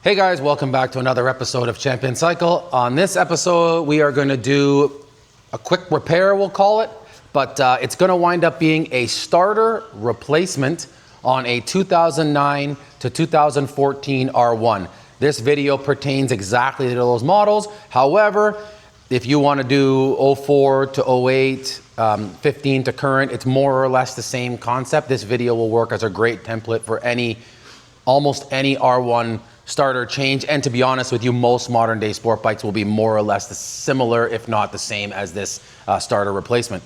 Hey guys, welcome back to another episode of Champion Cycle. On this episode, we are going to do a quick repair, we'll call it, but it's going to wind up being a starter replacement on a 2009 to 2014 R1. This video pertains exactly to those models. However, if you want to do 04 to 08, 15 to current, it's more or less the same concept. This video will work as a great template for almost any R1 starter change, and to be honest with you, most modern day sport bikes will be more or less similar, if not the same, as this starter replacement.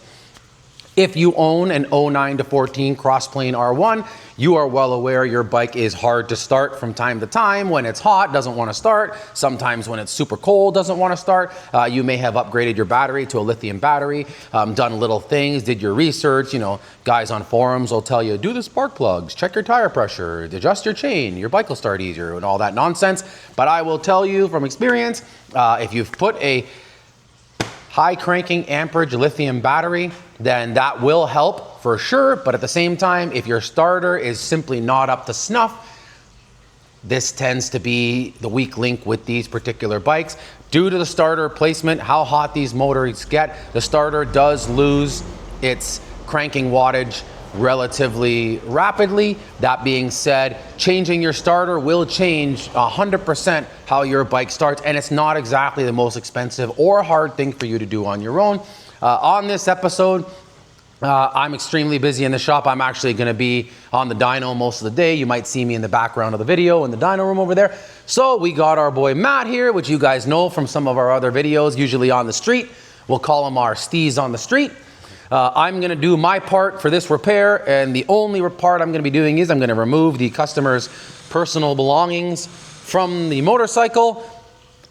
If you own an 09 to 14 crossplane R1, you are well aware your bike is hard to start from time to time. When it's hot, doesn't want to start. Sometimes when it's super cold, doesn't want to start. You may have upgraded your battery to a lithium battery, done little things, did your research. You know, guys on forums will tell you, do the spark plugs, check your tire pressure, adjust your chain, your bike will start easier, and all that nonsense. But I will tell you from experience, if you've put a high cranking amperage lithium battery, then that will help for sure. But at the same time, if your starter is simply not up to snuff, this tends to be the weak link with these particular bikes. Due to the starter placement, how hot these motors get, the starter does lose its cranking wattage relatively rapidly. That being said, changing your starter will change 100% how your bike starts, and it's not exactly the most expensive or hard thing for you to do on your own. On this episode, I'm extremely busy in the shop. I'm actually going to be on the dyno most of the day. You might see me in the background of the video in the dyno room over there. So we got our boy Matt here, which you guys know from some of our other videos, usually on the street. We'll call him our Steez on the street. I'm going to do my part for this repair, and the only part I'm going to be doing is I'm going to remove the customer's personal belongings from the motorcycle,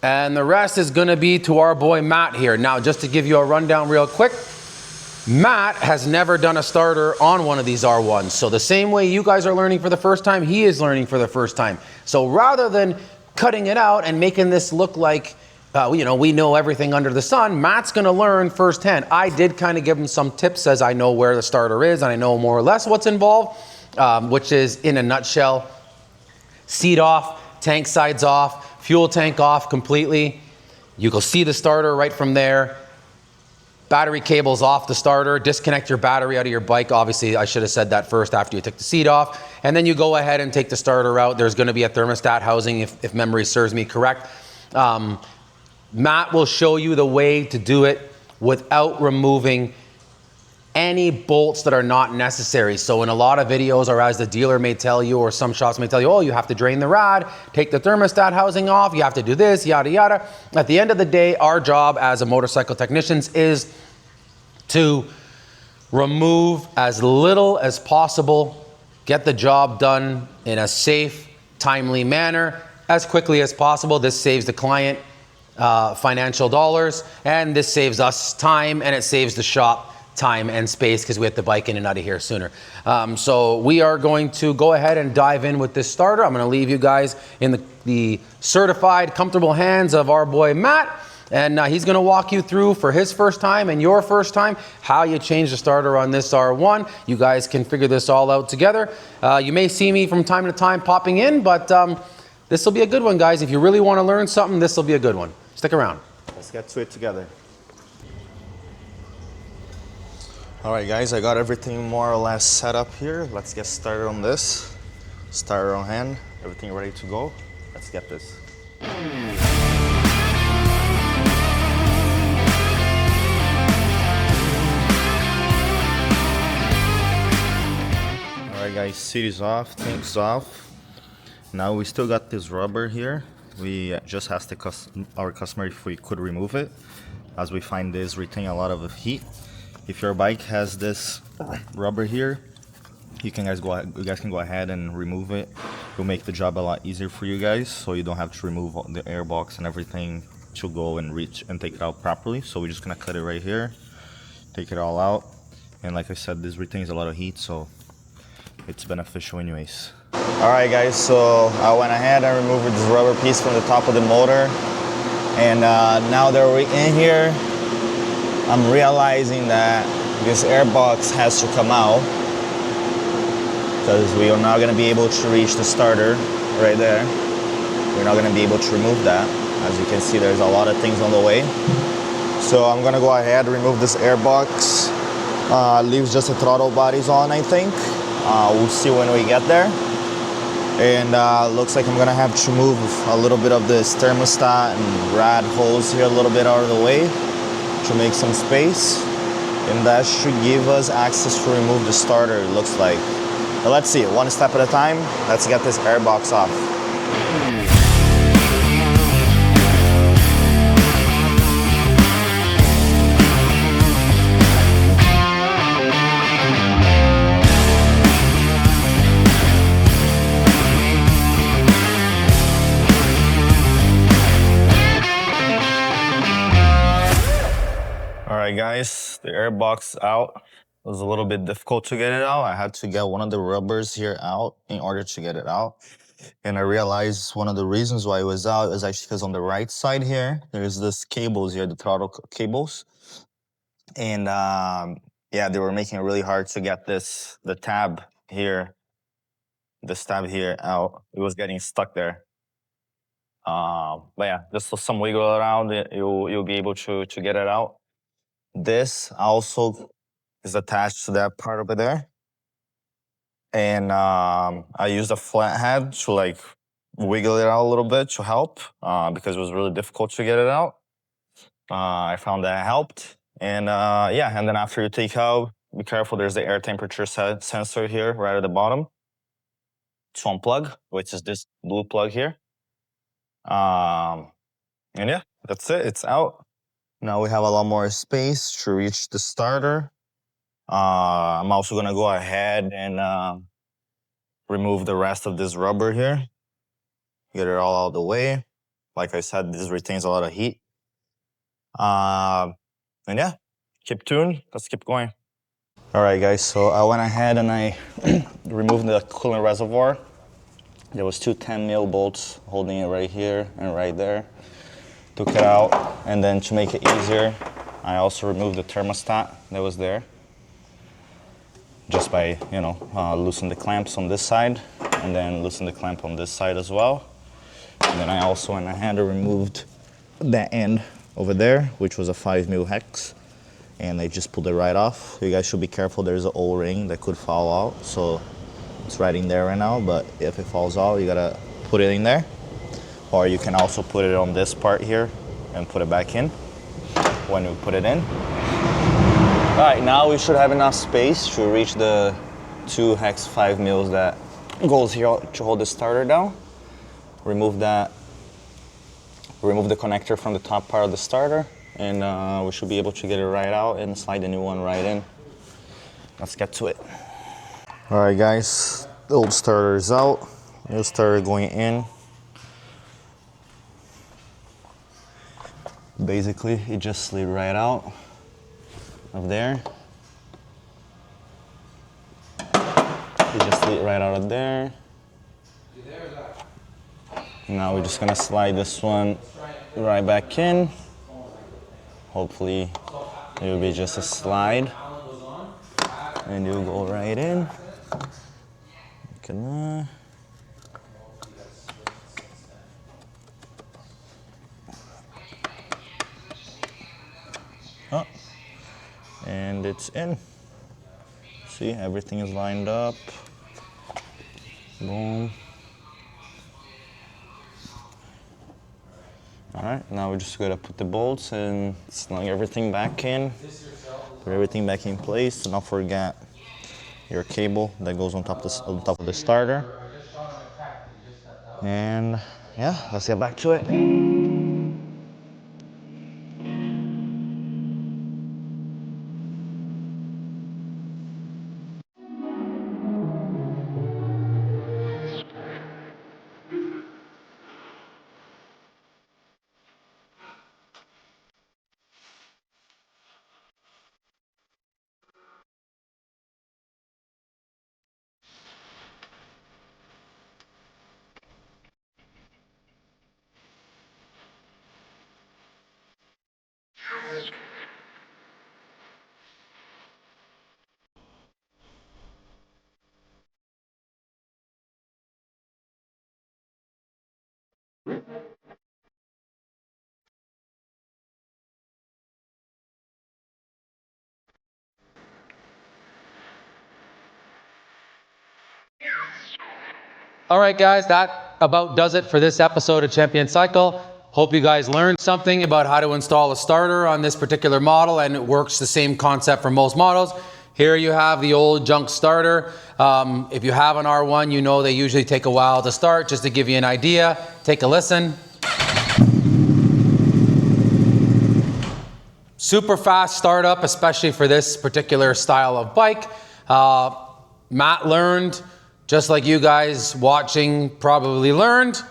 and the rest is going to be to our boy Matt here. Now, just to give you a rundown real quick, Matt has never done a starter on one of these R1s. So the same way you guys are learning for the first time, he is learning for the first time. So rather than cutting it out and making this look like we know everything under the sun, Matt's gonna learn firsthand. I did kind of give him some tips as I know where the starter is and I know more or less what's involved, which is, in a nutshell, seat off, tank sides off, fuel tank off completely. You can see the starter right from there. Battery cables off the starter, disconnect your battery out of your bike. Obviously, I should have said that first after you took the seat off. And then you go ahead and take the starter out. There's gonna be a thermostat housing if memory serves me correct. Matt will show you the way to do it without removing any bolts that are not necessary. So in a lot of videos, or as the dealer may tell you, or some shops may tell you, oh, you have to drain the rad, take the thermostat housing off, you have to do this, yada, yada. At the end of the day, our job as a motorcycle technicians is to remove as little as possible, get the job done in a safe, timely manner, as quickly as possible. This saves the client financial dollars, and this saves us time, and it saves the shop time and space because we have to bike in and out of here sooner. So we are going to go ahead and dive in with this starter. I'm going to leave you guys in the certified, comfortable hands of our boy Matt, and he's going to walk you through for his first time and your first time how you change the starter on this R1. You guys can figure this all out together. You may see me from time to time popping in, but this will be a good one, guys. If you really want to learn something, this will be a good one. Stick around. Let's get to it together. All right, guys, I got everything more or less set up here. Let's get started on this. Starter on hand, everything ready to go. Let's get this. All right, guys, seat is off, tank's off. Now we still got this rubber here. We just asked our customer if we could remove it, as we find this retain a lot of heat. If your bike has this rubber here, you guys can go ahead and remove it. It'll make the job a lot easier for you guys, so you don't have to remove all the airbox and everything to go and reach and take it out properly. So we're just gonna cut it right here, take it all out, and like I said, this retains a lot of heat, so it's beneficial anyways. Alright guys, so I went ahead and removed this rubber piece from the top of the motor, and now that we're in here, I'm realizing that this airbox has to come out because we are not going to be able to reach the starter right there. we're not gonna be able to remove that. As you can see, there's a lot of things on the way. So I'm gonna go ahead, remove this air box, leaves just the throttle bodies on, I think. We'll see when we get there. And looks like I'm gonna have to move a little bit of this thermostat and rad hose here a little bit out of the way to make some space. And that should give us access to remove the starter, it looks like. But let's see, one step at a time. Let's get this air box off. All right, guys, the air box out. It was a little bit difficult to get it out. I had to get one of the rubbers here out in order to get it out. And I realized one of the reasons why it was out is actually because on the right side here, there's this cables here, the throttle cables. And yeah, they were making it really hard to get the tab here, out. It was getting stuck there. But yeah, just some wiggle around, you'll be able to get it out. This also is attached to that part over there. And I used a flathead to like wiggle it out a little bit to help because it was really difficult to get it out. I found that helped. And yeah, and then after you take out, be careful, there's the air temperature sensor here right at the bottom to unplug, which is this blue plug here. And yeah, that's it, it's out. Now we have a lot more space to reach the starter. I'm also gonna go ahead and remove the rest of this rubber here. Get it all out of the way. Like I said, this retains a lot of heat. And yeah, keep tuned, let's keep going. All right, guys, so I went ahead and I removed the coolant reservoir. There was two 10 mil bolts holding it right here and right there. Took it out, and then to make it easier, I also removed the thermostat that was there. Just by, loosen the clamps on this side, and then loosen the clamp on this side as well. And then I also went ahead and removed that end over there, which was a 5 mil hex. And I just pulled it right off. You guys should be careful, there's an O-ring that could fall out. So it's right in there right now, but if it falls out, you gotta put it in there. Or you can also put it on this part here and put it back in when we put it in. All right, now we should have enough space to reach the 2 hex 5 mils that goes here to hold the starter down. Remove that, remove the connector from the top part of the starter, and we should be able to get it right out and slide the new one right in. Let's get to it. All right, guys, the old starter is out. New starter going in. Basically, it just slid right out of there. It just slid right out of there. Now we're just gonna slide this one right back in. Hopefully it will be just a slide and you'll go right in. Look at that. Oh, and it's in. See, everything is lined up. Boom. All right, now we're just gonna put the bolts and snug everything back in. Put everything back in place. Do not forget your cable that goes on top of the starter. And yeah, let's get back to it. All right, guys, that about does it for this episode of Champion Cycle. Hope you guys learned something about how to install a starter on this particular model, and it works the same concept for most models. Here you have the old junk starter. If you have an R1, you know they usually take a while to start. Just to give you an idea, take a listen. Super fast startup, especially for this particular style of bike. Matt learned, just like you guys watching probably learned.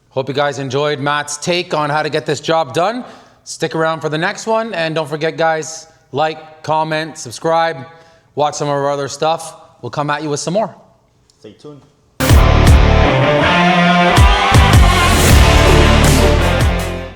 Hope you guys enjoyed Matt's take on how to get this job done. Stick around for the next one, and don't forget, guys, like, comment, subscribe, watch some of our other stuff. We'll come at you with some more. Stay tuned.